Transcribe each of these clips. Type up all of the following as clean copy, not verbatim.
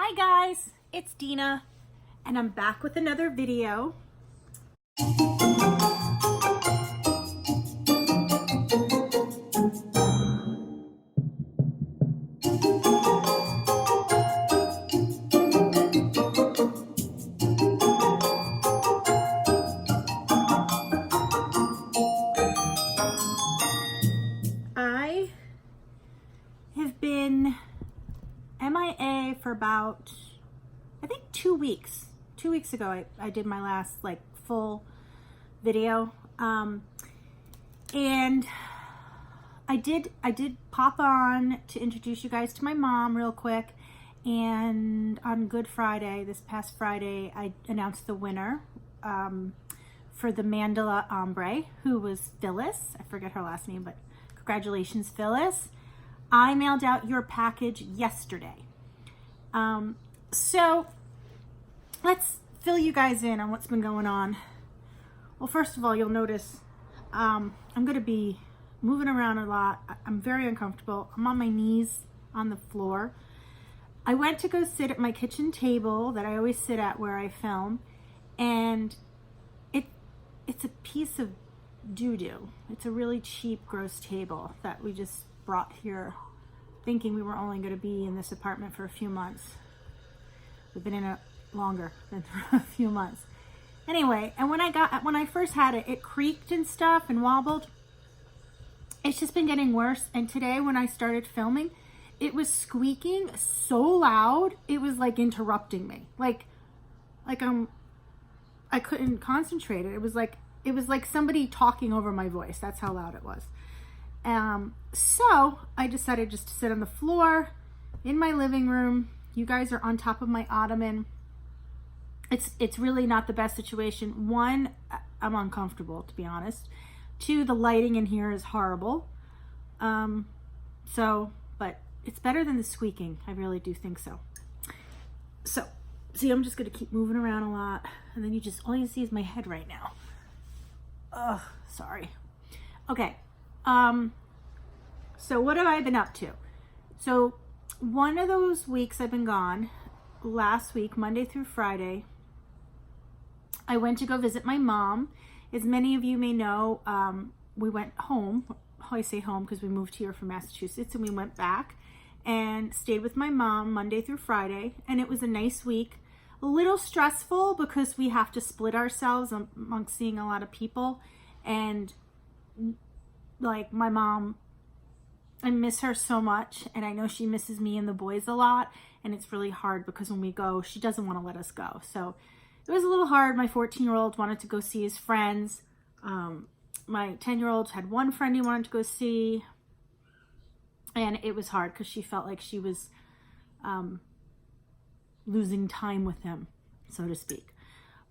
Hi guys, it's Dina, and I'm back with another video. I have been MIA for about, I think 2 weeks. 2 weeks ago, I did my last full video. And I did pop on to introduce you guys to my mom real quick. And on Good Friday, this past Friday, I announced the winner for the Mandala Ombre, who was Phyllis. I forget her last name, but congratulations, Phyllis. I mailed out your package yesterday. So let's fill you guys in on what's been going on. Well, first of all, you'll notice I'm going to be moving around a lot. I'm very uncomfortable. I'm on my knees on the floor. I went to go sit at my kitchen table that I always sit at where I film, and it's a piece of doo-doo. It's a really cheap, gross table that we just brought here thinking we were only going to be in this apartment for a few months. We've been in it longer than a few months. Anyway, and when I first had it, it creaked and stuff and wobbled. It's just been getting worse. And today when I started filming, it was squeaking so loud, it was interrupting me. I couldn't concentrate. It was like somebody talking over my voice. That's how loud it was. So I decided just to sit on the floor in my living room. You guys are on top of my ottoman. It's really not the best situation. One, I'm uncomfortable, to be honest. Two, the lighting in here is horrible. But it's better than the squeaking. I really do think so. So, see, I'm just going to keep moving around a lot. And then all you see is my head right now. Ugh, sorry. Okay. So what have I been up to? So one of those weeks I've been gone, last week, Monday through Friday, I went to go visit my mom. As many of you may know, we went home. I say home because we moved here from Massachusetts, and we went back and stayed with my mom Monday through Friday. And it was a nice week. A little stressful because we have to split ourselves amongst seeing a lot of people. And my mom, I miss her so much, and I know she misses me and the boys a lot, and it's really hard because when we go, she doesn't want to let us go. So it was a little hard. My 14-year-old wanted to go see his friends. My 10-year-old had one friend he wanted to go see, and it was hard because she felt like she was losing time with him, so to speak.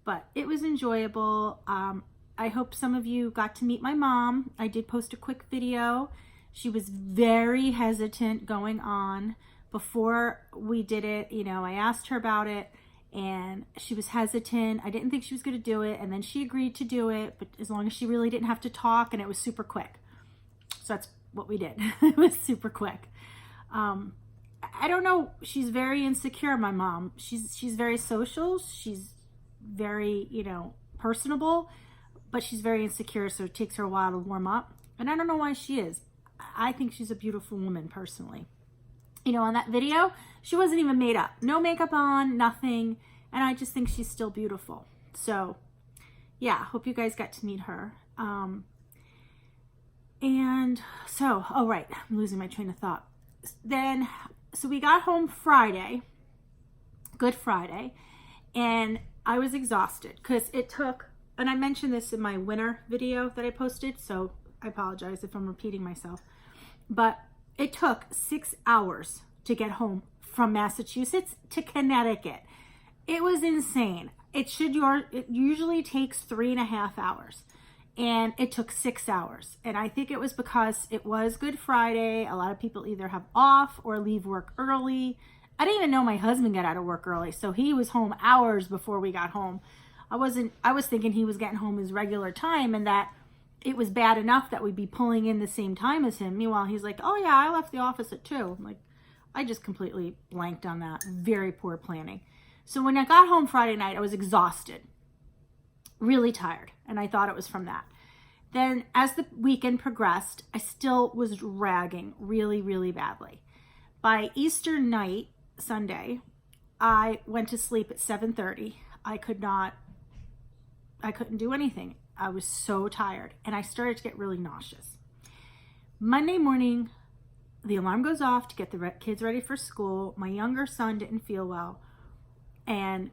But it was enjoyable. I hope some of you got to meet my mom. I did post a quick video. She was very hesitant going on. Before we did it, I asked her about it, and she was hesitant. I didn't think she was going to do it, and then she agreed to do it, but as long as she really didn't have to talk, and it was super quick. So that's what we did. It was super quick. I don't know. She's very insecure, my mom. She's very social. She's very, personable, but she's very insecure, so it takes her a while to warm up. And I don't know why she is. I think she's a beautiful woman, personally. On that video, she wasn't even made up. No makeup on, nothing. And I just think she's still beautiful. So, yeah, hope you guys got to meet her. And so, oh, right, I'm losing my train of thought. So we got home Friday, Good Friday, and I was exhausted because it took, and I mentioned this in my winter video that I posted, so I apologize if I'm repeating myself, but it took 6 hours to get home from Massachusetts to Connecticut. It was insane. It usually takes 3.5 hours, and it took 6 hours. And I think it was because it was Good Friday. A lot of people either have off or leave work early. I didn't even know my husband got out of work early, so he was home hours before we got home. I was thinking he was getting home his regular time, and that it was bad enough that we'd be pulling in the same time as him. Meanwhile, he's like, oh yeah, I left the office at 2. I'm like, I just completely blanked on that. Very poor planning. So when I got home Friday night, I was exhausted, really tired, and I thought it was from that. Then as the weekend progressed, I still was dragging really, really badly. By Easter night, Sunday, I went to sleep at 7:30. I couldn't do anything. I was so tired, and I started to get really nauseous. Monday morning, the alarm goes off to get the kids ready for school. My younger son didn't feel well and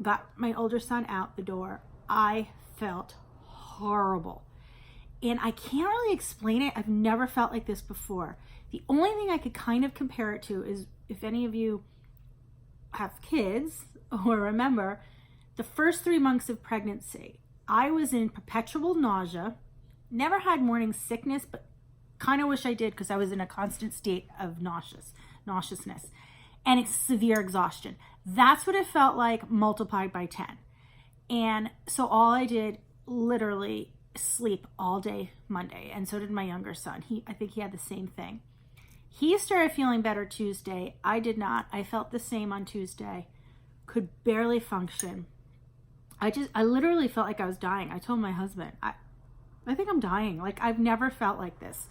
got my older son out the door. I felt horrible. And I can't really explain it. I've never felt like this before. The only thing I could kind of compare it to is if any of you have kids or remember, the first 3 months of pregnancy, I was in perpetual nausea, never had morning sickness, but kind of wish I did because I was in a constant state of nauseousness and severe exhaustion. That's what it felt like multiplied by 10. And so all I did literally sleep all day Monday, and so did my younger son. I think he had the same thing. He started feeling better Tuesday. I did not. I felt the same on Tuesday. Could barely function. I literally felt like I was dying. I told my husband, I think I'm dying. Like, I've never felt like this.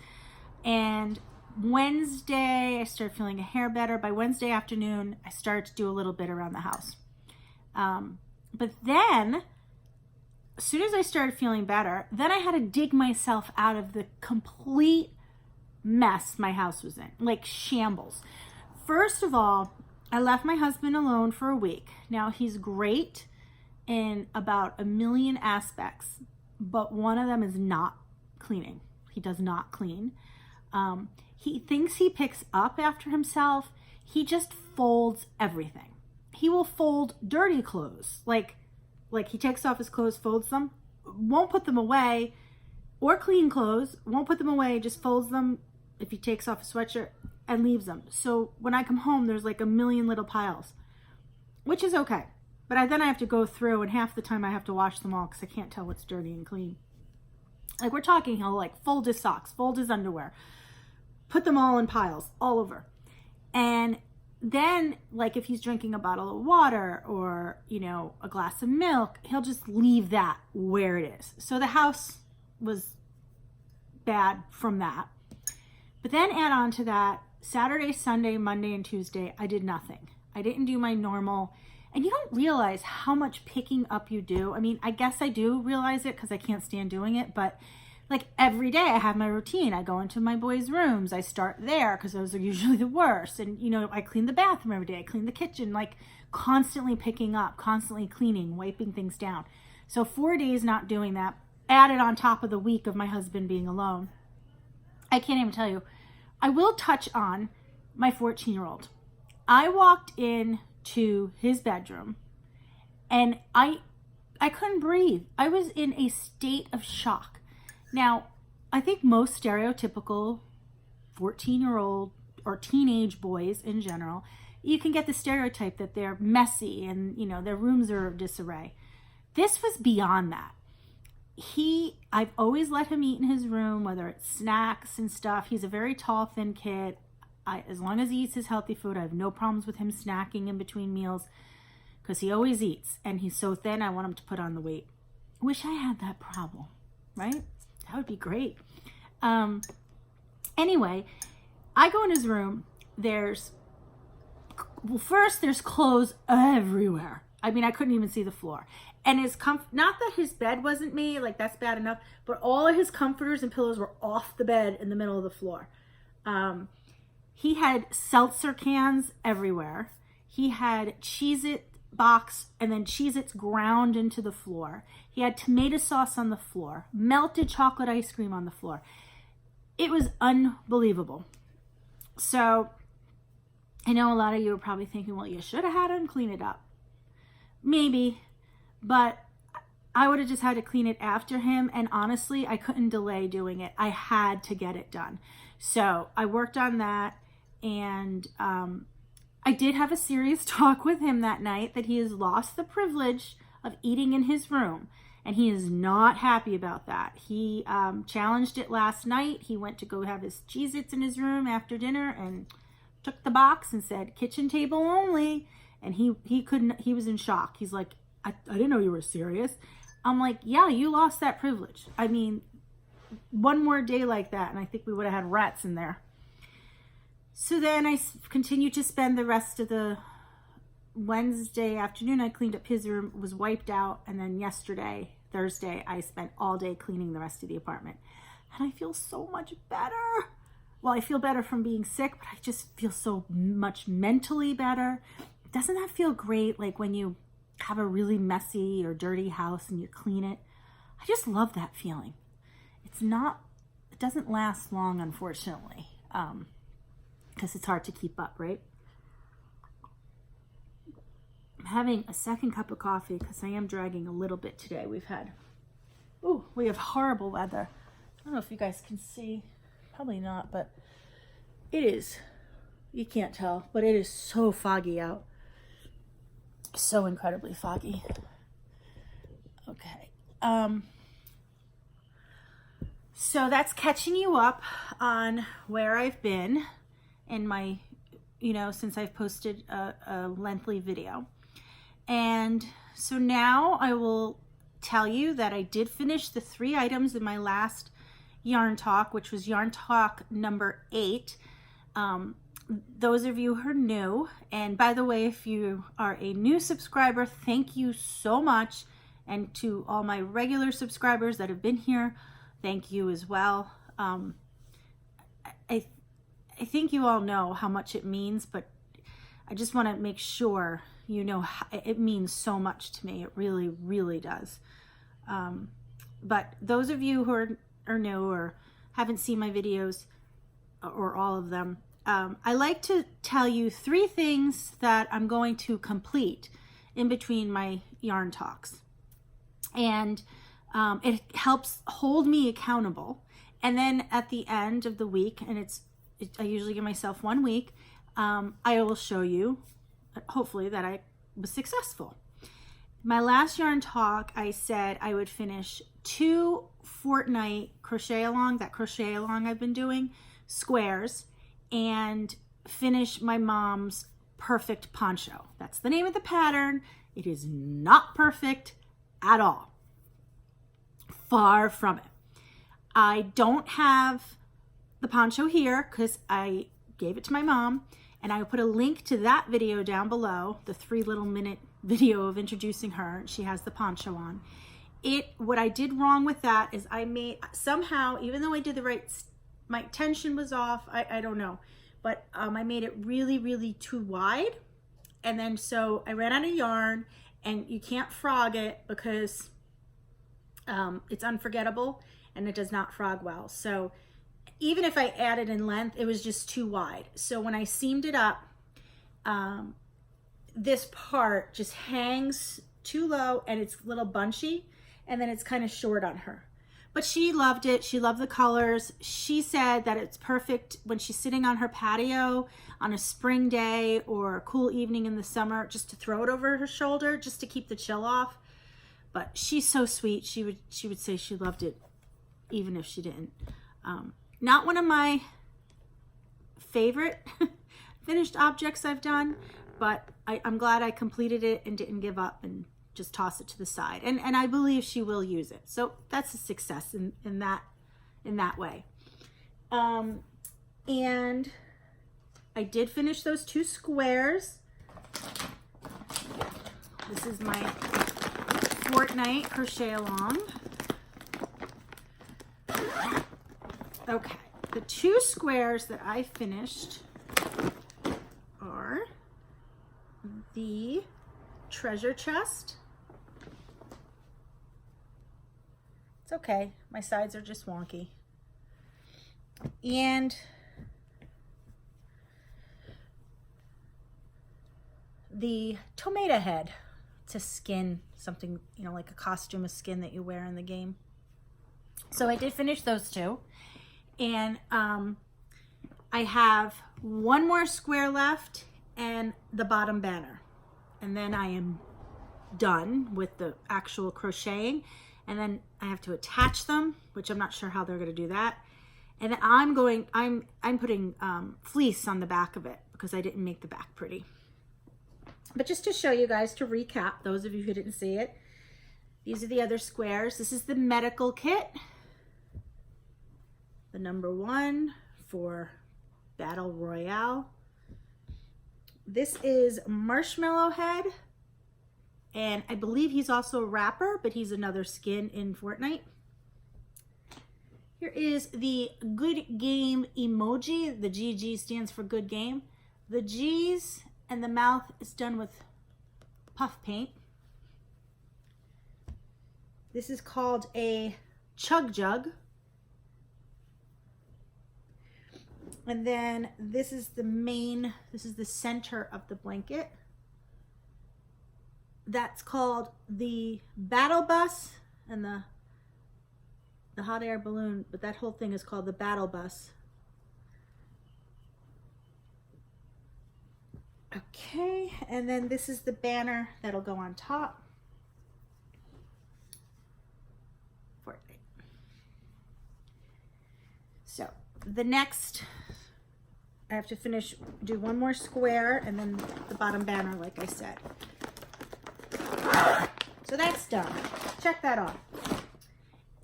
And Wednesday, I started feeling a hair better. By Wednesday afternoon, I started to do a little bit around the house. But then, as soon as I started feeling better, then I had to dig myself out of the complete mess my house was in, like shambles. First of all, I left my husband alone for a week. Now, he's great in about a million aspects, but one of them is not cleaning. He does not clean. He thinks he picks up after himself. He just folds everything. He will fold dirty clothes, like he takes off his clothes, folds them, won't put them away, or clean clothes, won't put them away, just folds them if he takes off a sweatshirt and leaves them. So when I come home, there's like a million little piles, which is okay. But then I have to go through, and half the time I have to wash them all because I can't tell what's dirty and clean. Like, we're talking, he'll like fold his socks, fold his underwear, put them all in piles all over. And then, like, if he's drinking a bottle of water or, a glass of milk, he'll just leave that where it is. So the house was bad from that. But then add on to that, Saturday, Sunday, Monday, and Tuesday, I did nothing. I didn't do my normal. And you don't realize how much picking up you do. I mean, I guess I do realize it because I can't stand doing it. But like every day I have my routine. I go into my boys' rooms. I start there because those are usually the worst. And, I clean the bathroom every day. I clean the kitchen, like constantly picking up, constantly cleaning, wiping things down. So 4 days not doing that, added on top of the week of my husband being alone. I can't even tell you. I will touch on my 14-year-old. I walked in to his bedroom and I couldn't breathe. I was in a state of shock. Now, I think most stereotypical 14-year-old or teenage boys in general, you can get the stereotype that they're messy and, their rooms are disarray. This was beyond that. I've always let him eat in his room, whether it's snacks and stuff. He's a very tall, thin kid. As long as he eats his healthy food, I have no problems with him snacking in between meals because he always eats and he's so thin, I want him to put on the weight. Wish I had that problem, right? That would be great. Anyway, I go in his room. There's clothes everywhere. I mean, I couldn't even see the floor. And not that his bed wasn't made, like that's bad enough, but all of his comforters and pillows were off the bed in the middle of the floor. He had seltzer cans everywhere. He had Cheez-It box and then Cheez-Its ground into the floor. He had tomato sauce on the floor, melted chocolate ice cream on the floor. It was unbelievable. So I know a lot of you are probably thinking, well, you should have had him clean it up. Maybe, but I would have just had to clean it after him. And honestly, I couldn't delay doing it. I had to get it done. So I worked on that. And I did have a serious talk with him that night that he has lost the privilege of eating in his room. And he is not happy about that. He challenged it last night. He went to go have his Cheez-Its in his room after dinner and took the box and said, kitchen table only. And he couldn't, he was in shock. He's like, I didn't know you were serious. I'm like, yeah, you lost that privilege. I mean, one more day like that, and I think we would have had rats in there. So then I continued to spend the rest of the Wednesday afternoon. I cleaned up his room, was wiped out. And then yesterday, Thursday, I spent all day cleaning the rest of the apartment. And I feel so much better. Well, I feel better from being sick, but I just feel so much mentally better. Doesn't that feel great? Like when you have a really messy or dirty house and you clean it. I just love that feeling. It doesn't last long, unfortunately, because it's hard to keep up, right? I'm having a second cup of coffee because I am dragging a little bit today. We have horrible weather. I don't know if you guys can see, probably not, but it is, you can't tell, but it is so foggy out. So incredibly foggy. Okay. So that's catching you up on where I've been in my, since I've posted a lengthy video. And so now I will tell you that I did finish the 3 items in my last yarn talk, which was yarn talk number 8. Those of you who are new, and by the way, if you are a new subscriber, thank you so much. And to all my regular subscribers that have been here, thank you as well. I think you all know how much it means, but I just want to make sure you know it means so much to me. It really, really does. But those of you who are new or haven't seen my videos, or all of them, I like to tell you 3 things that I'm going to complete in between my yarn talks. And it helps hold me accountable. And then at the end of the week, and I usually give myself 1 week, I will show you, hopefully, that I was successful. My last yarn talk, I said I would finish 2 fortnight crochet along I've been doing, squares, and finish my mom's perfect poncho. That's the name of the pattern. It is not perfect at all. Far from it. I don't have the poncho here because I gave it to my mom, and I will put a link to that video down below, the 3 little minute video of introducing her. She has the poncho on. What I did wrong with that is I made, somehow, even though I did the right, my tension was off, I don't know, but I made it really, really too wide. And then so I ran out of yarn, and you can't frog it because it's unforgettable and it does not frog well. So even if I added in length, it was just too wide. So when I seamed it up, this part just hangs too low and it's a little bunchy, and then it's kind of short on her. But she loved it. She loved the colors. She said that it's perfect when she's sitting on her patio on a spring day or a cool evening in the summer, just to throw it over her shoulder, just to keep the chill off. But she's so sweet. She would say she loved it even if she didn't. Not one of my favorite finished objects I've done, but I'm glad I completed it and didn't give up and just toss it to the side. And I believe she will use it. So that's a success in that way. And I did finish those 2 squares. This is my fortnight crochet along. Okay, the 2 squares that I finished are the treasure chest. It's okay, my sides are just wonky. And the tomato head. It's a skin, something, like a costume of skin that you wear in the game. So I did finish those 2. And I have 1 more square left and the bottom banner. And then I am done with the actual crocheting. And then I have to attach them, which I'm not sure how they're going to do that. And then I'm putting fleece on the back of it because I didn't make the back pretty. But just to show you guys, to recap, those of you who didn't see it, these are the other squares. This is the medical kit. The number 1 for Battle Royale. This is Marshmallow Head. And I believe he's also a rapper, but he's another skin in Fortnite. Here is the good game emoji. The GG stands for good game. The G's and the mouth is done with puff paint. This is called a chug jug. And then this is the center of the blanket. That's called the battle bus and the hot air balloon, but that whole thing is called the battle bus. Okay, and then this is the banner that'll go on top. Fortnite. So the next, I have to do one more square and then the bottom banner, like I said. So that's done. Check that off.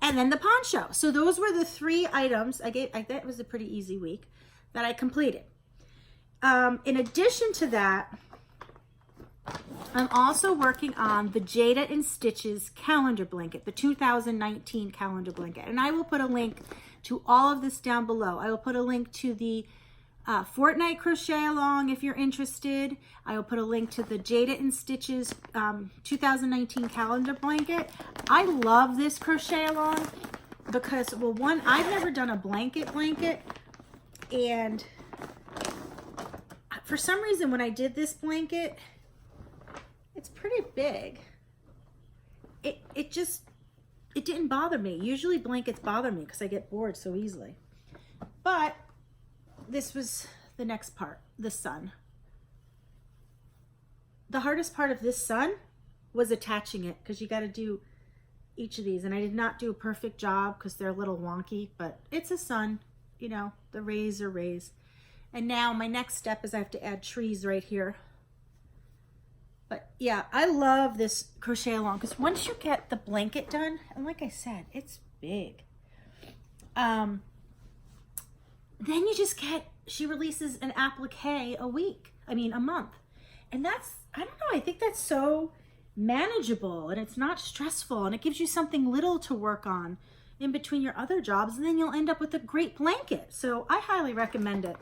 And then the poncho. So those were the 3 items I thought it was a pretty easy week that I completed. In addition to that, I'm also working on the Jada and Stitches calendar blanket, the 2019 calendar blanket. And I will put a link to all of this down below. I will put a link to the Fortnite crochet along if you're interested. I will put a link to the Jada and Stitches 2019 calendar blanket. I love this crochet along because, well, one, I've never done a blanket, and for some reason when I did this blanket, it's pretty big. It didn't bother me. Usually blankets bother me because I get bored so easily. But this was the next part, the sun. The hardest part of this sun was attaching it because you got to do each of these. And I did not do a perfect job because they're a little wonky, but it's a sun, you know, the rays are rays. And now my next step is I have to add trees right here. But yeah, I love this crochet along because once you get the blanket done, and like I said, it's big. Then you just she releases an applique a month. And that's, I don't know, I think that's so manageable and it's not stressful and it gives you something little to work on in between your other jobs, and then you'll end up with a great blanket. So I highly recommend it.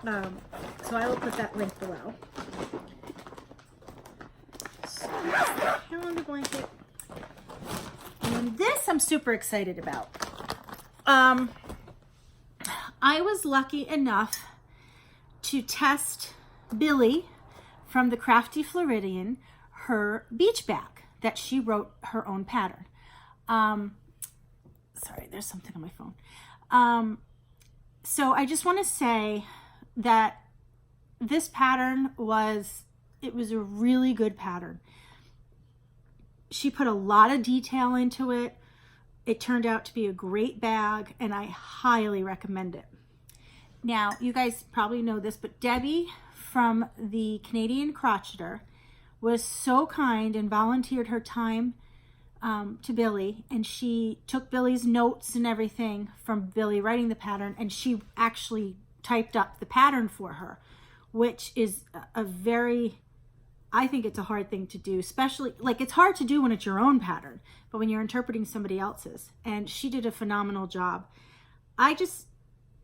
So I will put that link below. So that's the calendar blanket. And then this I'm super excited about. I was lucky enough to test Billy from the Crafty Floridian, her beach bag that she wrote her own pattern. Sorry, there's something on my phone. So I just want to say that this pattern was a really good pattern. She put a lot of detail into it. It turned out to be a great bag and I highly recommend it. Now, you guys probably know this, but Debbie from the Canadian Crocheter was so kind and volunteered her time to Billy, and she took Billy's notes and everything from Billy writing the pattern, and she actually typed up the pattern for her, which is I think it's a hard thing to do, especially, like, it's hard to do when it's your own pattern, but when you're interpreting somebody else's, and she did a phenomenal job.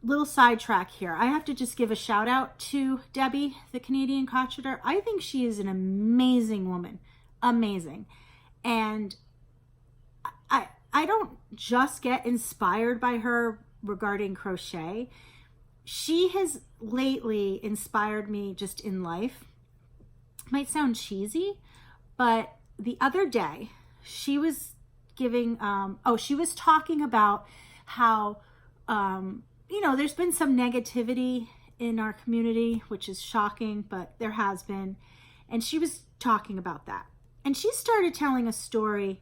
Little sidetrack here. I have to just give a shout out to Debbie, the Canadian Crocheter. I think she is an amazing woman. Amazing. And I don't just get inspired by her regarding crochet. She has lately inspired me just in life. Might sound cheesy, but the other day she was she was talking about how, there's been some negativity in our community, which is shocking, but there has been. And she was talking about that. And she started telling a story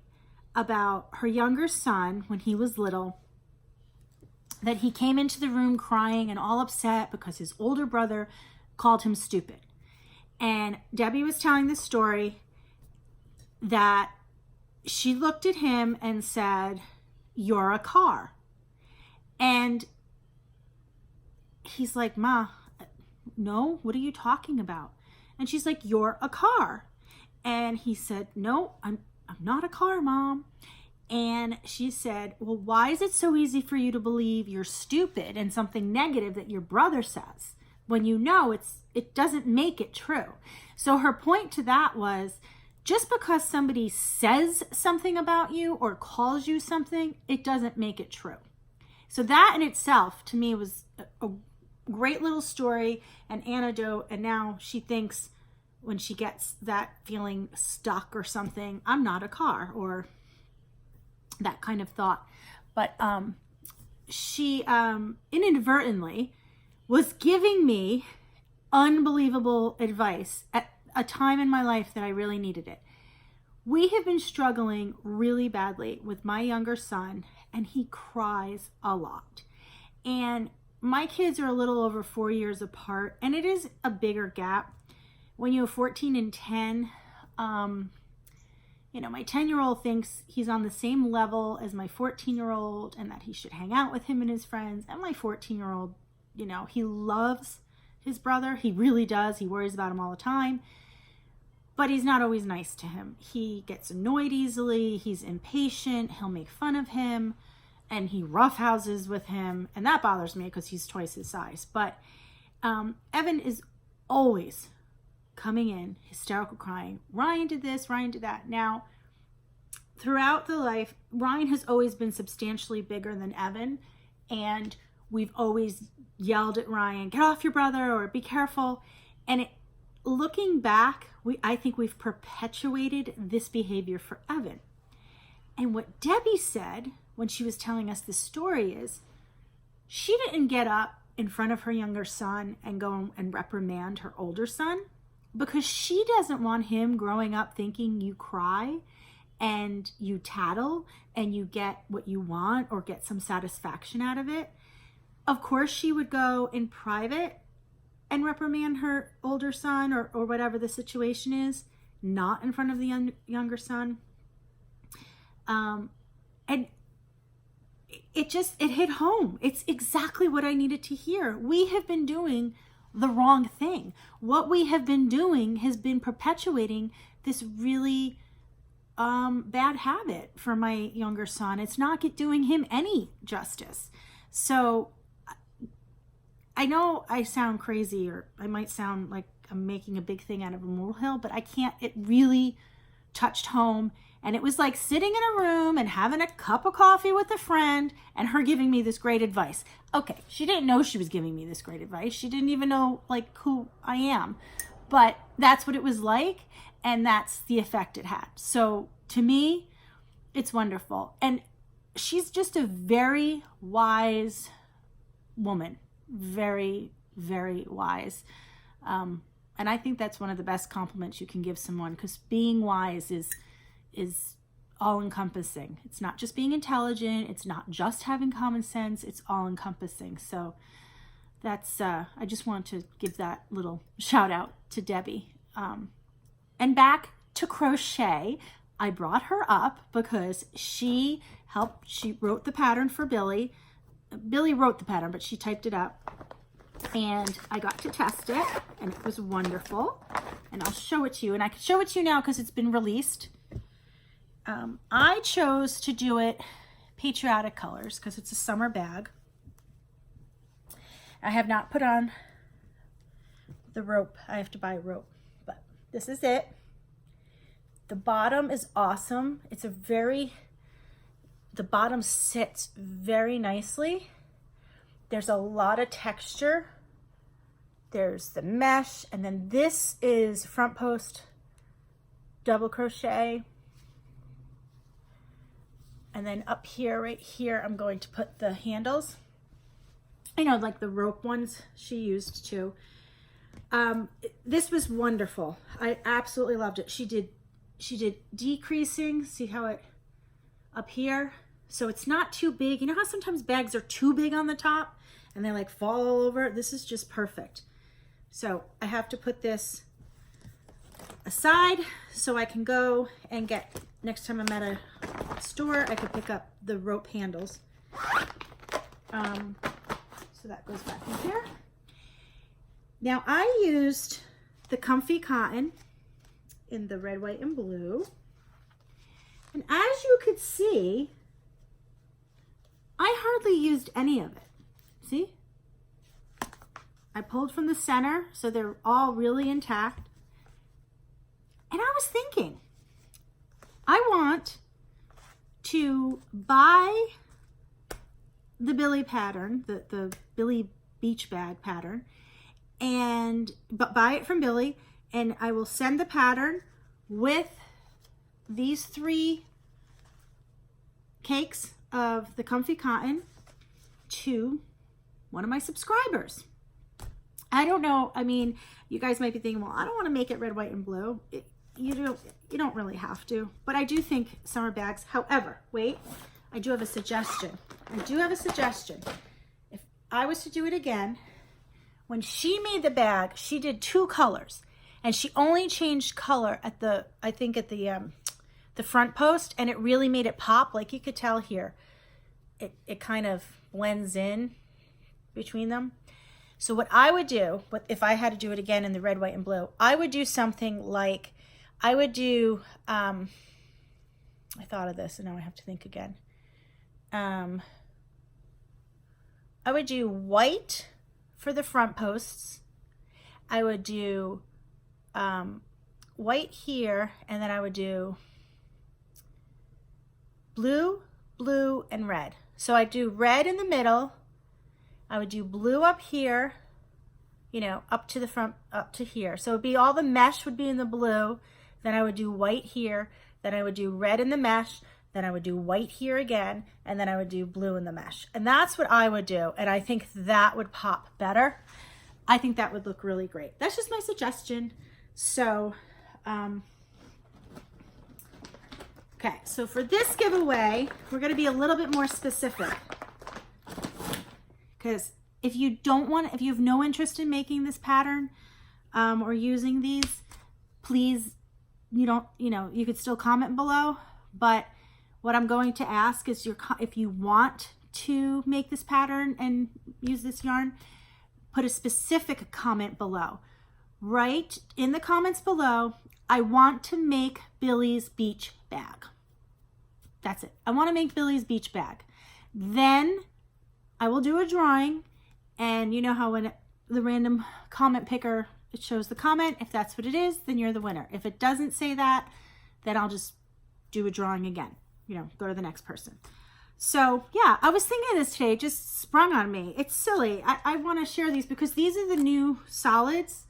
about her younger son when he was little, that he came into the room crying and all upset because his older brother called him stupid. And Debbie was telling the story that she looked at him and said, "You're a car." And he's like, "Ma, no, what are you talking about?" And she's like, "You're a car." And he said, "No, I'm not a car, Mom." And she said, "Well, why is it so easy for you to believe you're stupid and something negative that your brother says when you know it doesn't make it true?" So her point to that was, just because somebody says something about you or calls you something, it doesn't make it true. So that in itself, to me, was a great little story, an antidote. And now she thinks when she gets that feeling stuck or something, I'm not a car, or that kind of thought. But she inadvertently was giving me unbelievable advice at a time in my life that I really needed it. We have been struggling really badly with my younger son, and he cries a lot. And my kids are a little over 4 years apart, and it is a bigger gap. When you have 14 and 10, my 10-year-old thinks he's on the same level as my 14-year-old and that he should hang out with him and his friends. And my 14-year-old, he loves his brother. He really does. He worries about him all the time. But he's not always nice to him. He gets annoyed easily. He's impatient. He'll make fun of him. And he roughhouses with him. And that bothers me because he's twice his size. But Evan is always coming in, hysterical, crying. Ryan did this, Ryan did that. Now, throughout the life, Ryan has always been substantially bigger than Evan. And we've always yelled at Ryan, "Get off your brother," or "Be careful." And looking back, I think we've perpetuated this behavior for Evan. And what Debbie said when she was telling us this story is, she didn't get up in front of her younger son and go and reprimand her older son, because she doesn't want him growing up thinking you cry and you tattle and you get what you want or get some satisfaction out of it. Of course, she would go in private and reprimand her older son or whatever the situation is, not in front of the younger son. And it hit home. It's exactly what I needed to hear. We have been doing the wrong thing. What we have been doing has been perpetuating this really bad habit for my younger son. It's not doing him any justice. So I know I sound crazy, or I might sound like I'm making a big thing out of a molehill, but I can't. It really touched home. And it was like sitting in a room and having a cup of coffee with a friend and her giving me this great advice. Okay, she didn't know she was giving me this great advice. She didn't even know who I am. But that's what it was like, and that's the effect it had. So to me, it's wonderful. And she's just a very wise woman. Very, very wise. And I think that's one of the best compliments you can give someone, because being wise is all-encompassing. It's not just being intelligent. It's not just having common sense. It's all-encompassing. So that's, I just want to give that little shout out to Debbie. And back to crochet, I brought her up because she wrote the pattern for Billy. Billy wrote the pattern, but she typed it up. And I got to test it, and it was wonderful. And I'll show it to you. And I can show it to you now because it's been released. I chose to do it patriotic colors because it's a summer bag. I have not put on the rope. I have to buy rope, but this is it. The bottom is awesome. The bottom sits very nicely. There's a lot of texture. There's the mesh, and then this is front post double crochet. And then up here, right here, I'm going to put the handles. Like the rope ones she used too. This was wonderful. I absolutely loved it. She did decreasing. See how it up here? So it's not too big. You know how sometimes bags are too big on the top and they fall all over? This is just perfect. So I have to put this aside so I can go and get, next time I'm at a store, I could pick up the rope handles. So that goes back in here. Now I used the comfy cotton in the red, white, and blue. And as you could see, I hardly used any of it. See? I pulled from the center, so they're all really intact. And I was thinking, I want to buy the Billy pattern, the Billy beach bag pattern, and buy it from Billy, and I will send the pattern with these 3 cakes of the comfy cotton to one of my subscribers. I don't know, I mean, you guys might be thinking, well, I don't want to make it red, white, and blue. You don't really have to, but I do think summer bags. However, wait, I do have a suggestion. If I was to do it again, when she made the bag, she did 2 colors, and she only changed color at the, I think at the front post, and it really made it pop. Like you could tell here, it kind of blends in between them. So what I would do, if I had to do it again in the red, white, and blue, I would do something like, I would do, I thought of this and now I have to think again. I would do white for the front posts. I would do white here, and then I would do blue, blue, and red. So I do red in the middle. I would do blue up here, you know, up to the front, up to here. So it would be all the mesh would be in the blue. Then I would do white here. Then I would do red in the mesh. Then I would do white here again. And then I would do blue in the mesh. And that's what I would do. And I think that would pop better. I think that would look really great. That's just my suggestion. So, okay. So for this giveaway, we're going to be a little bit more specific. Because if you if you have no interest in making this pattern or using these, please, you could still comment below. But what I'm going to ask is if you want to make this pattern and use this yarn, put a specific comment below. Write in the comments below, I want to make Billy's beach bag. That's it. I want to make Billy's beach bag. Then I will do a drawing, and you know how when the random comment picker, it shows the comment. If that's what it is, then you're the winner. If it doesn't say that, then I'll just do a drawing again, go to the next person. So yeah, I was thinking of this today, it just sprung on me. It's silly. I want to share these because these are the new solids,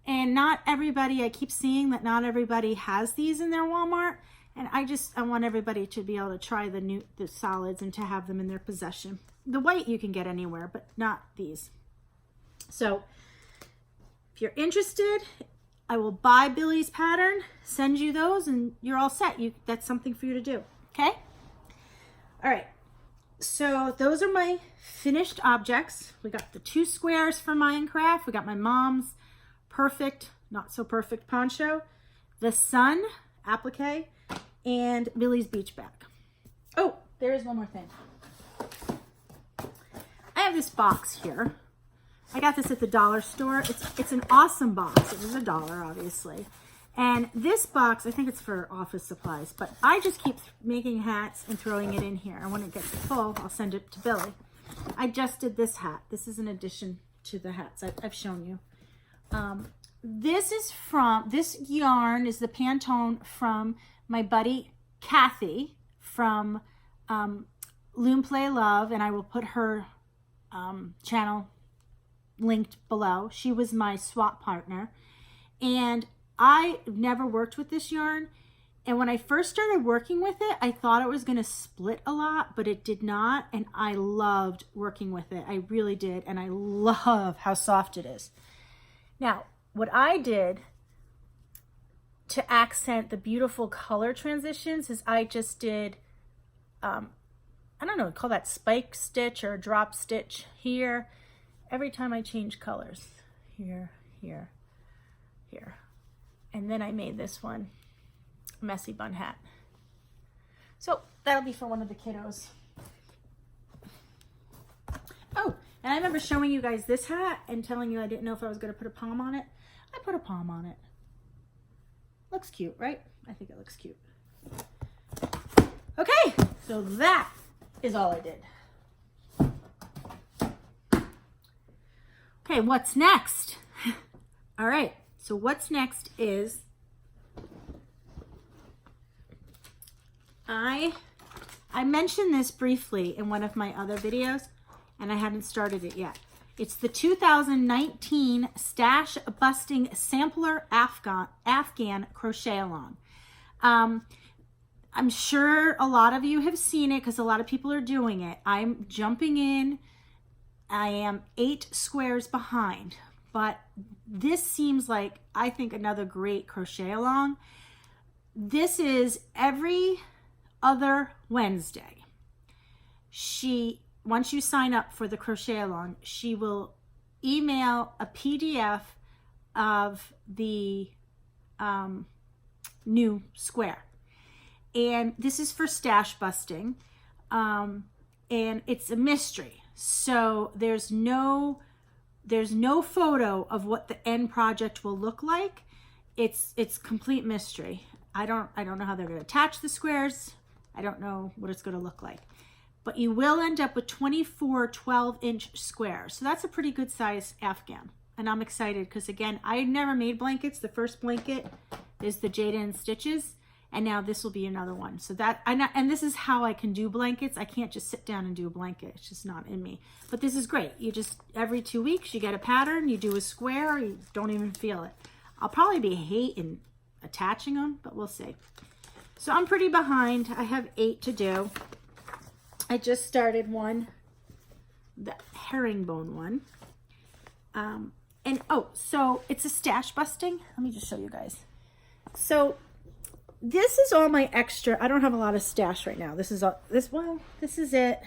and not everybody, I keep seeing that not everybody has these in their Walmart. And I want everybody to be able to try the solids and to have them in their possession. The white you can get anywhere, but not these. So if you're interested, I will buy Billy's pattern, send you those, and you're all set. That's something for you to do, okay? All right, so those are my finished objects. We got the 2 squares for Minecraft. We got my mom's perfect, not so perfect poncho, the sun applique, and Billy's beach bag. Oh, there is one more thing. I have this box here. I got this at the dollar store. It's an awesome box. It was $1, obviously. And this box, I think it's for office supplies, but I just keep making hats and throwing it in here. And when it gets full, I'll send it to Billy. I just did this hat. This is an addition to the hats I've shown you. This yarn is the Pantone from my buddy Kathy from Loom Play Love, and I will put her channel linked below. She was my swap partner, and I never worked with this yarn, and when I first started working with it, I thought it was going to split a lot, but it did not, and I loved working with it. I really did, and I love how soft it is. Now, what I did to accent the beautiful color transitions is I just did, I don't know, call that spike stitch or drop stitch here every time I change colors. Here, here, here. And then I made this one a messy bun hat. So that'll be for one of the kiddos. Oh, and I remember showing you guys this hat and telling you I didn't know if I was going to put a palm on it. I put a palm on it. Looks cute, right? I think it looks cute. Okay, so that is all I did. Okay, what's next? All right, so what's next is I mentioned this briefly in one of my other videos, and I haven't started it yet. It's the 2019 Stash Busting Sampler Afghan Crochet Along. I'm sure a lot of you have seen it because a lot of people are doing it. I'm jumping in. I am 8 squares behind, but this seems like, I think, another great crochet along. This is every other Wednesday. Once you sign up for the crochet along, she will email a PDF of the new square. And this is for stash busting. And it's a mystery. So there's no photo of what the end project will look like. It's complete mystery. I don't know how they're going to attach the squares. I don't know what it's going to look like. But you will end up with 24 12-inch squares. So that's a pretty good size Afghan. And I'm excited because, again, I never made blankets. The first blanket is the Jada Stitches. And now this will be another one. So and this is how I can do blankets. I can't just sit down and do a blanket. It's just not in me. But this is great. You just, every 2 weeks, you get a pattern. You do a square. You don't even feel it. I'll probably be hating attaching them, but we'll see. So I'm pretty behind. I have 8 to do. I just started one, the herringbone one. So it's a stash busting. Let me just show you guys. So this is all my extra. I don't have a lot of stash right now. This is it.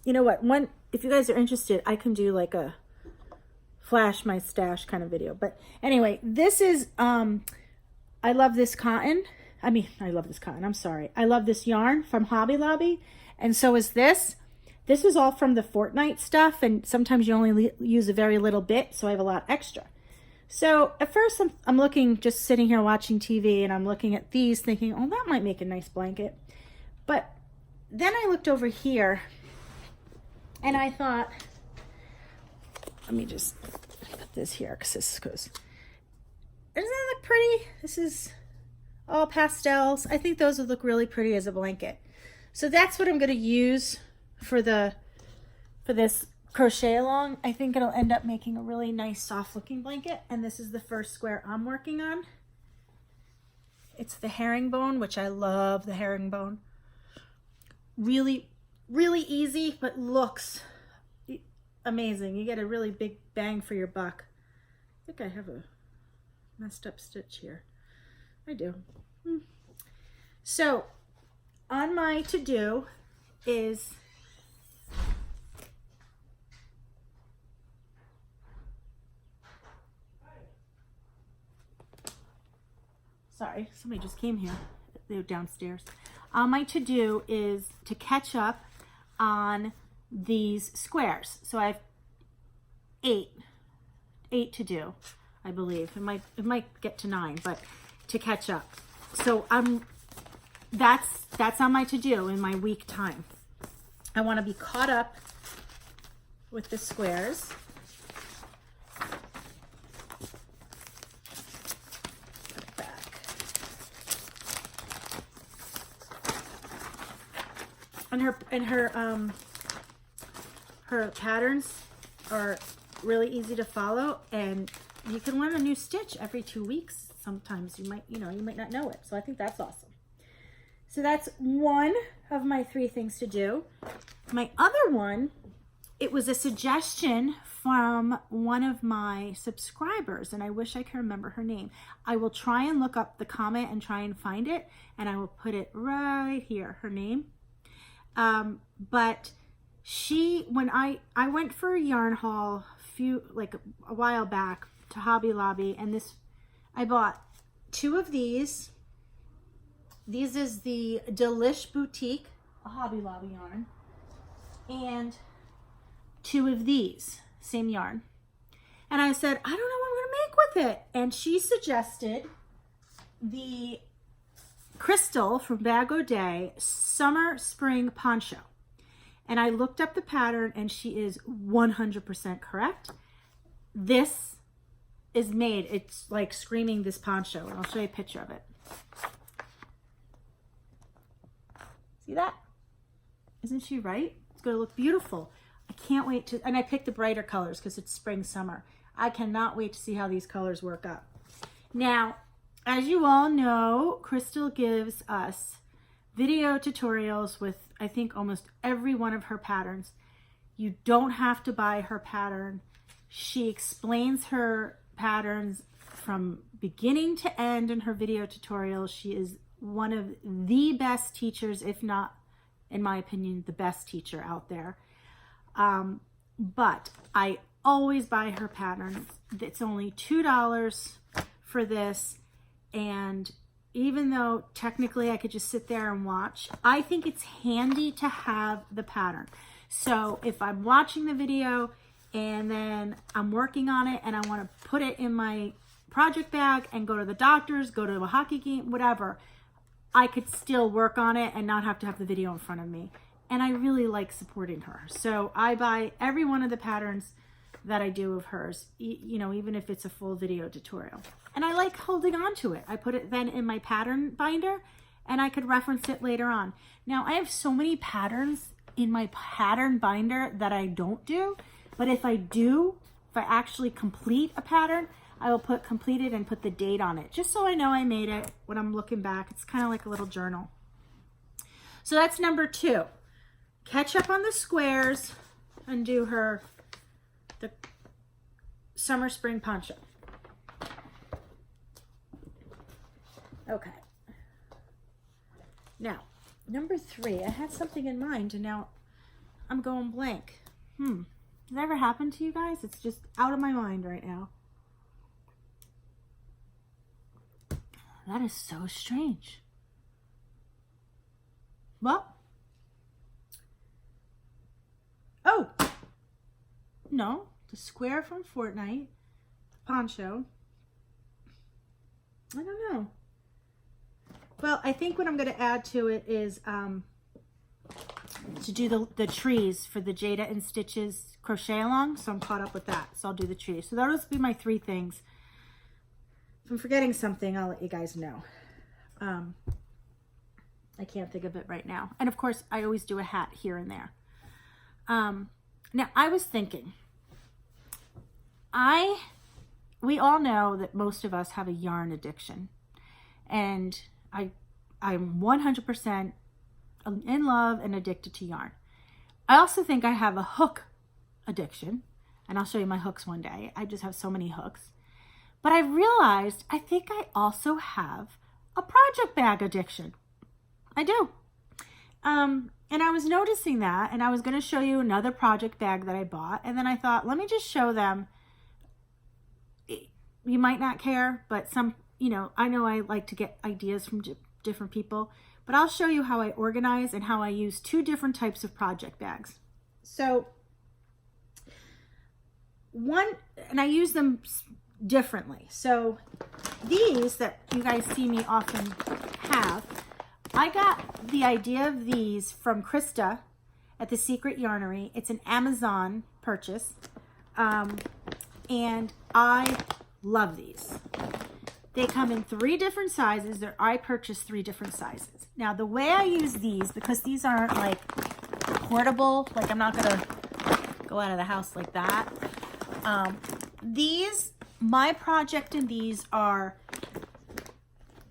You know what? If you guys are interested, I can do like a flash my stash kind of video. But anyway, this is, I love this cotton. I love this cotton. I'm sorry. I love this yarn from Hobby Lobby. And so is this. This is all from the Fortnite stuff. And sometimes you only use a very little bit. So I have a lot extra. So at first I'm looking, just sitting here watching TV, and I'm looking at these thinking, oh, that might make a nice blanket. But then I looked over here and I thought, let me just put this here because this goes, doesn't that look pretty? This is all pastels. I think those would look really pretty as a blanket. So that's what I'm going to use for this crochet along. I think it'll end up making a really nice soft looking blanket. And this is the first square I'm working on. It's the herringbone, which I love the herringbone. Really, really easy, but looks amazing. You get a really big bang for your buck. I think I have a messed up stitch here. I do. So on my to-do is sorry, somebody just came here. They were downstairs. My to-do is to catch up on these squares. So I have 8 to do, I believe. It might get to 9, but to catch up. So that's on my to-do in my week time. I want to be caught up with the squares. And her patterns are really easy to follow, and you can learn a new stitch every 2 weeks. Sometimes you might not know it. So I think that's awesome. So that's one of my 3 things to do. My other one, it was a suggestion from one of my subscribers, and I wish I could remember her name. I will try and look up the comment and try and find it, and I will put it right here, her name. But when I went for a yarn haul a a while back to Hobby Lobby, and I bought 2 of these. These is the Delish Boutique, a Hobby Lobby yarn, and 2 of these, same yarn. And I said, I don't know what I'm gonna make with it. And she suggested the Crystal from Bag O'Day Summer Spring Poncho. And I looked up the pattern, and she is 100% correct. This is made, it's like screaming this poncho, and I'll show you a picture of it. See that? Isn't she right? It's gonna look beautiful. I can't wait to, and I picked the brighter colors because it's spring, summer. I cannot wait to see how these colors work up. Now, as you all know, Crystal gives us video tutorials with, I think, almost every one of her patterns. You don't have to buy her pattern. She explains her patterns from beginning to end in her video tutorials. She is one of the best teachers, if not, in my opinion, the best teacher out there. But I always buy her patterns. It's only $2 for this. And even though technically I could just sit there and watch, I think it's handy to have the pattern. So if I'm watching the video and then I'm working on it and I want to put it in my project bag and go to the doctor's, go to a hockey game, whatever, I could still work on it and not have to have the video in front of me. And I really like supporting her. So I buy every one of the patterns that I do of hers, you know, even if it's a full video tutorial. And I like holding on to it. I put it then in my pattern binder and I could reference it later on. Now I have so many patterns in my pattern binder that I don't do, but if I do, if I actually complete a pattern, I will put completed and put the date on it, just so I know I made it when I'm looking back. It's kind of like a little journal. So that's number 2. Catch up on the squares and do the summer spring poncho. Okay. Now, number 3, I had something in mind and now I'm going blank. Has that ever happened to you guys? It's just out of my mind right now. That is so strange. Well, oh, no, the square from Fortnite, poncho. I don't know. Well, I think what I'm going to add to it is to do the trees for the Jada and Stitches crochet along. So I'm caught up with that. So I'll do the trees. So that'll be my 3 things. If I'm forgetting something, I'll let you guys know. I can't think of it right now. And of course, I always do a hat here and there. Now, I was thinking, we all know that most of us have a yarn addiction. And I'm 100% in love and addicted to yarn. I also think I have a hook addiction. And I'll show you my hooks one day. I just have so many hooks. But I realized I think I also have a project bag addiction. I do. And I was noticing that, and I was going to show you another project bag that I bought. And then I thought, let me just show them. You might not care, but I know I like to get ideas from different people, but I'll show you how I organize and how I use 2 different types of project bags. So and I use them differently. So these that you guys see me often have, I got the idea of these from Krista at the Secret Yarnery. It's an Amazon purchase. And I love these. They come in 3 different sizes. I purchased 3 different sizes. Now, the way I use these, because these aren't like portable, like I'm not going to go out of the house like that. My project in these are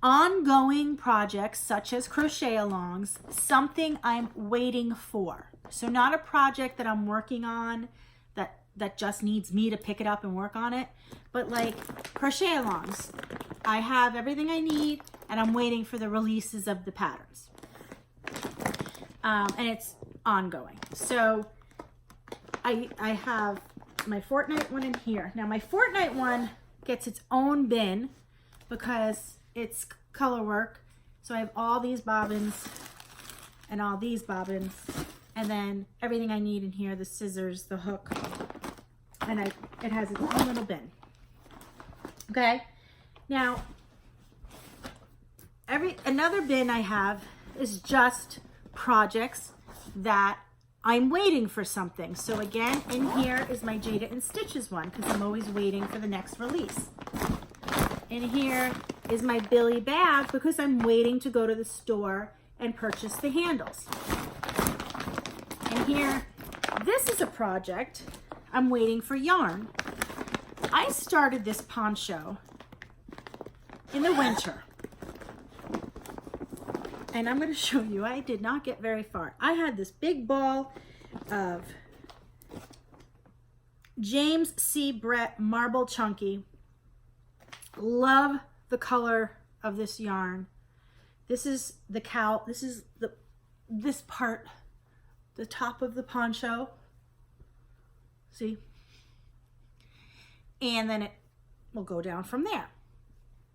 ongoing projects such as crochet alongs, something I'm waiting for. So not a project that I'm working on that just needs me to pick it up and work on it, but like crochet alongs. I have everything I need and I'm waiting for the releases of the patterns. And it's ongoing. So I have my Fortnite one in here. Now my Fortnite one gets its own bin because it's color work. So I have all these bobbins and all these bobbins, and then everything I need in here, the scissors, the hook, and it has its own little bin. Okay, now another bin I have is just projects that I'm waiting for something. So again, in here is my Jada and Stitches one because I'm always waiting for the next release. In here is my Billy bag because I'm waiting to go to the store and purchase the handles. And here, this is a project I'm waiting for yarn. I started this poncho in the winter. And I'm going to show you, I did not get very far. I had this big ball of James C. Brett Marble Chunky. Love the color of this yarn. This is the cowl. This is this part, the top of the poncho. See? And then it will go down from there.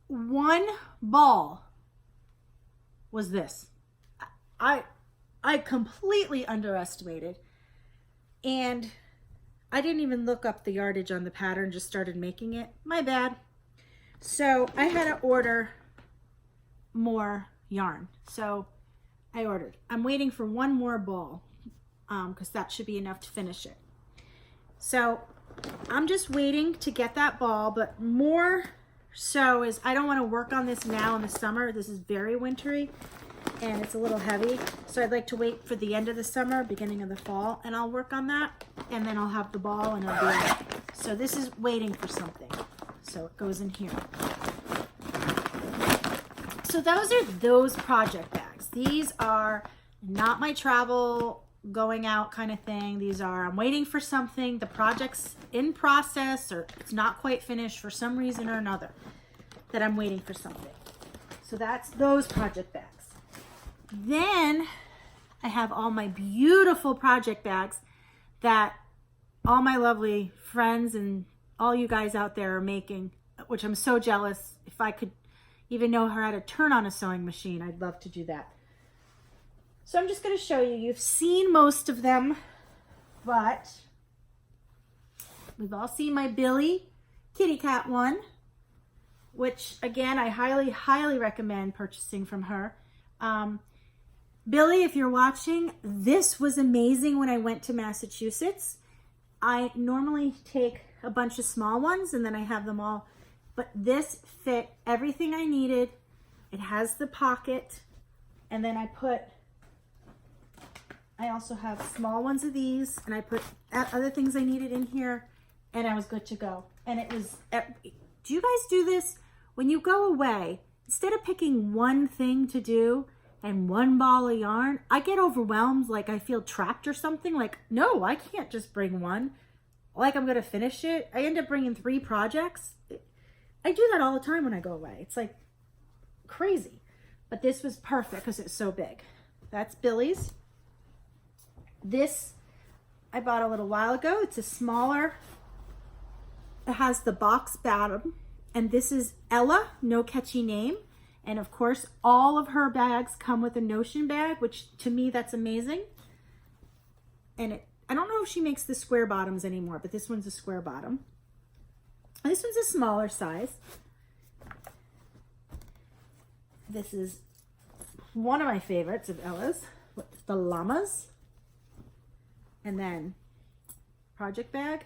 One ball was this. I completely underestimated, and I didn't even look up the yardage on the pattern, just started making it. My bad. So I had to order more yarn. So I ordered. I'm waiting for one more ball because that should be enough to finish it. So I'm just waiting to get that ball, but more so is I don't want to work on this now in the summer. This is very wintry and it's a little heavy. So I'd like to wait for the end of the summer, beginning of the fall, and I'll work on that. And then I'll have the ball and I'll be out. So this is waiting for something. So it goes in here. So those are those project bags. These are not my travel going out kind of thing. These are, I'm waiting for something, the project's in process or it's not quite finished for some reason or another, that I'm waiting for something. So that's those project bags. Then I have all my beautiful project bags that all my lovely friends and all you guys out there are making, which I'm so jealous. If I could even know how to turn on a sewing machine, I'd love to do that. So I'm just going to show you. You've seen most of them, but we've all seen my Billy kitty cat one, which again, I highly, highly recommend purchasing from her. Billy, if you're watching, this was amazing when I went to Massachusetts. I normally take a bunch of small ones and then I have them all, but this fit everything I needed. It has the pocket, and then I also have small ones of these, and I put other things I needed in here, and I was good to go. And it was, do you guys do this? When you go away, instead of picking one thing to do and one ball of yarn, I get overwhelmed, like I feel trapped or something. Like, no, I can't just bring one. Like I'm gonna finish it. I end up bringing 3 projects. I do that all the time when I go away. It's like crazy. But this was perfect because it's so big. That's Billy's. This I bought a little while ago. It's a smaller, it has the box bottom, and this is Ella, no catchy name. And of course, all of her bags come with a Notion bag, which to me, that's amazing. And I don't know if she makes the square bottoms anymore, but this one's a square bottom. And this one's a smaller size. This is one of my favorites of Ella's, the llamas. And then project bag.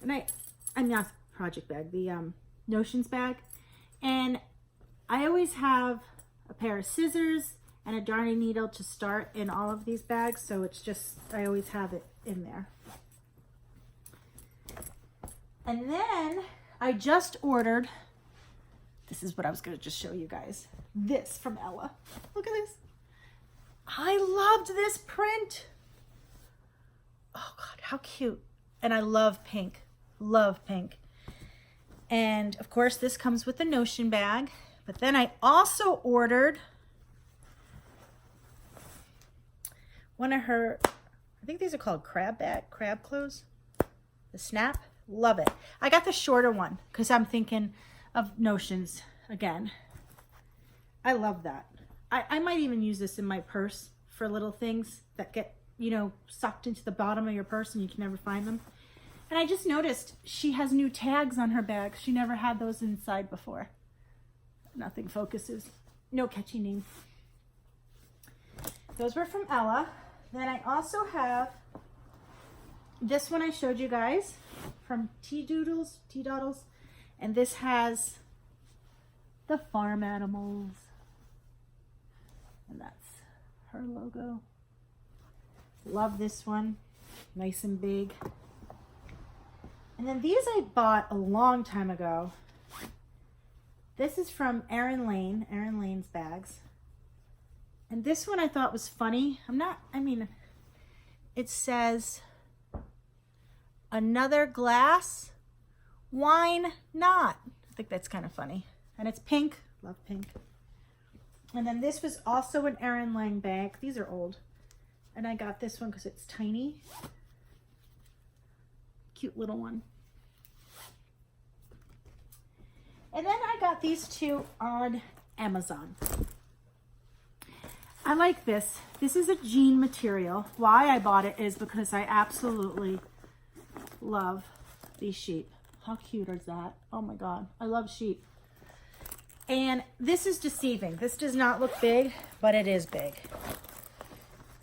And I'm not project bag, the Notions bag. And I always have a pair of scissors and a darning needle to start in all of these bags. So it's just, I always have it in there. And then I just ordered, this is what I was going to just show you guys. This from Ella. Look at this. I loved this print. Oh God, how cute. And I love pink. Love pink. And of course, this comes with the Notion bag. But then I also ordered one of her, I think these are called crab clothes. The snap, love it. I got the shorter one because I'm thinking of notions again. I love that. I might even use this in my purse for little things that get, you know, sucked into the bottom of your purse and you can never find them. And I just noticed she has new tags on her bag. She never had those inside before. Nothing focuses. No catchy name. Those were from Ella. Then I also have this one I showed you guys from Teadoddles. And this has the farm animals. And that's her logo. Love this one. Nice and big. And then these I bought a long time ago. This is from Erin Lane's bags. And this one I thought was funny. It says, another glass, wine not. I think that's kind of funny. And it's pink. Love pink. And then this was also an Erin Lane bag. These are old. And I got this one because it's tiny. Cute little one. And then I got these two on Amazon. I like this. This is a jean material. Why I bought it is because I absolutely love these sheep. How cute is that? Oh my God, I love sheep. And this is deceiving. This does not look big, but it is big.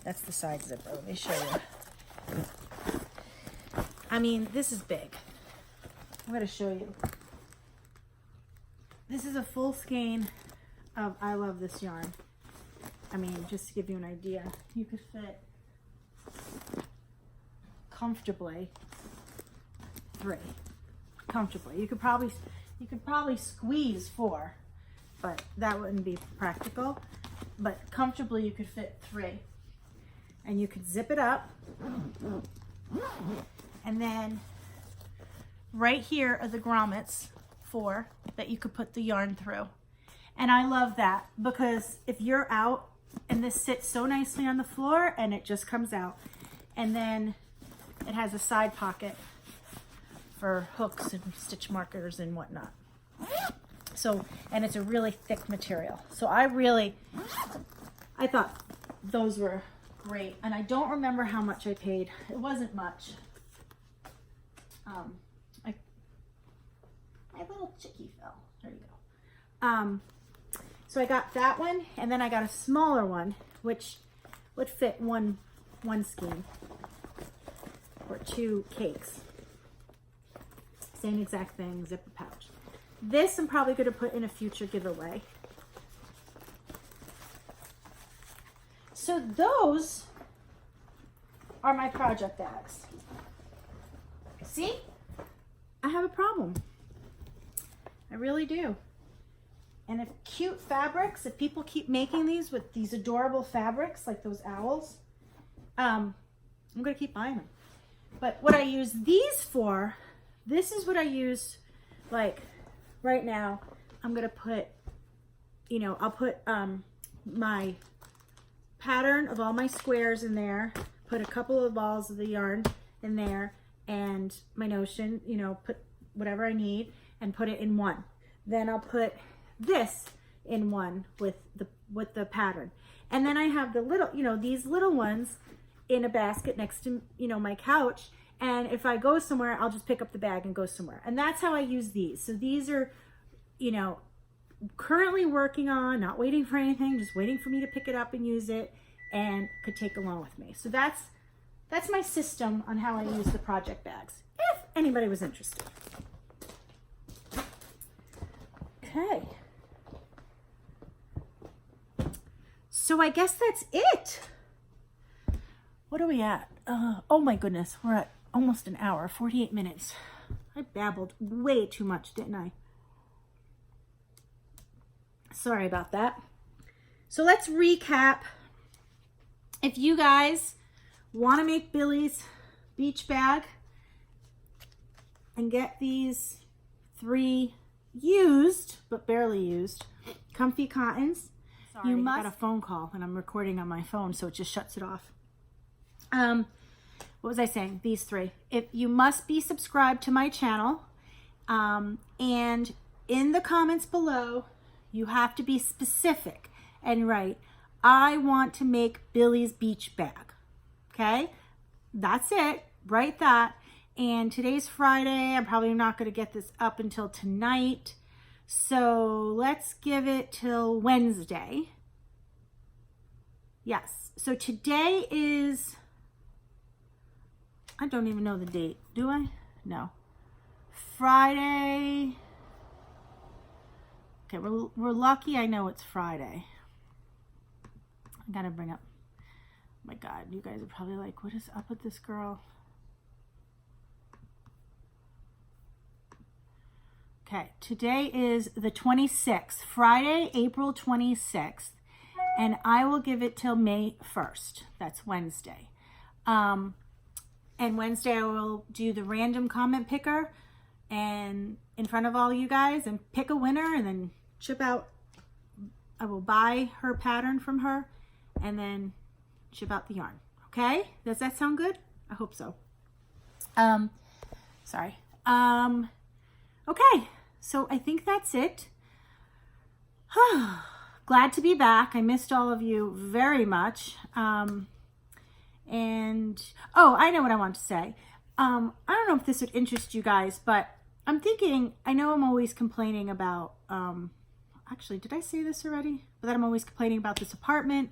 That's the side zipper. Let me show you. I mean, this is big. I'm going to show you. This is a full skein of I love this yarn. I mean, just to give you an idea, you could fit comfortably 3. Comfortably. You could probably squeeze 4. But that wouldn't be practical. But comfortably you could fit 3. And you could zip it up. And then right here are the grommets 4 that you could put the yarn through. And I love that because if you're out and this sits so nicely on the floor and it just comes out. And then it has a side pocket for hooks and stitch markers and whatnot. So, and it's a really thick material. So I thought those were great. And I don't remember how much I paid. It wasn't much. My little chickie fell. There you go. So I got that one, and then I got a smaller one, which would fit one skein or 2 cakes. Same exact thing, zipper pouch. This I'm probably going to put in a future giveaway. So those are my project bags. See? I have a problem. I really do. And if cute fabrics, if people keep making these with these adorable fabrics, like those owls, I'm going to keep buying them. But what I use these for, this is what I use, like, right now. I'm going to put, you know, I'll put my pattern of all my squares in there, put a couple of balls of the yarn in there, and my notion, you know, put whatever I need, and put it in one. Then I'll put this in one with the pattern. And then I have the little, you know, these little ones in a basket next to, you know, my couch. And if I go somewhere, I'll just pick up the bag and go somewhere. And that's how I use these. So these are, you know, currently working on, not waiting for anything, just waiting for me to pick it up and use it and could take along with me. So that's my system on how I use the project bags, if anybody was interested. Okay. So I guess that's it. What are we at? Oh my goodness, we're at almost an hour, 48 minutes. I babbled way too much, didn't I? Sorry about that. So let's recap. If you guys want to make Billy's beach bag and get these 3 used, but barely used, comfy cottons, sorry, I got a phone call and I'm recording on my phone, so it just shuts it off. what was I saying? These three. If you must be subscribed to my channel, and in the comments below, you have to be specific and write, I want to make Billy's beach bag. Okay, that's it. Write that. And today's Friday. I'm probably not going to get this up until tonight. So let's give it till Wednesday. Yes. So today is, I don't even know the date. Do I? No. Friday. Okay, we're lucky I know it's Friday. I gotta bring up, oh my God, you guys are probably like, what is up with this girl? Okay, today is the 26th, Friday, April 26th, and I will give it till May 1st. That's Wednesday. And Wednesday I will do the random comment picker and in front of all you guys and pick a winner and then ship out. I will buy her pattern from her and then ship out the yarn. Okay? Does that sound good? I hope so. Sorry. Okay. So I think that's it. Glad to be back. I missed all of you very much. And oh, I know what I want to say. I don't know if this would interest you guys, but I'm thinking, I know I'm always complaining about, actually, did I say this already? But that I'm always complaining about this apartment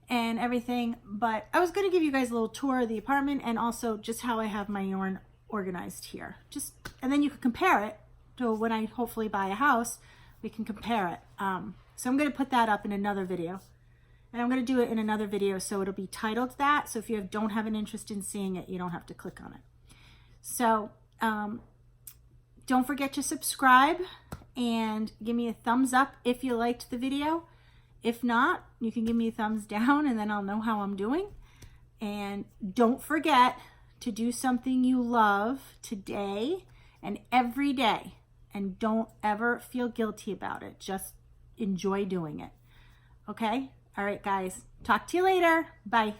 and everything, but I was going to give you guys a little tour of the apartment and also just how I have my yarn organized here. And then you can compare it to when I hopefully buy a house, we can compare it. So I'm going to put that up in another video. And I'm going to do it in another video, so it'll be titled that. So if you don't have an interest in seeing it, you don't have to click on it. So don't forget to subscribe and give me a thumbs up if you liked the video. If not, you can give me a thumbs down and then I'll know how I'm doing. And don't forget to do something you love today and every day. And don't ever feel guilty about it. Just enjoy doing it. Okay? All right, guys. Talk to you later. Bye.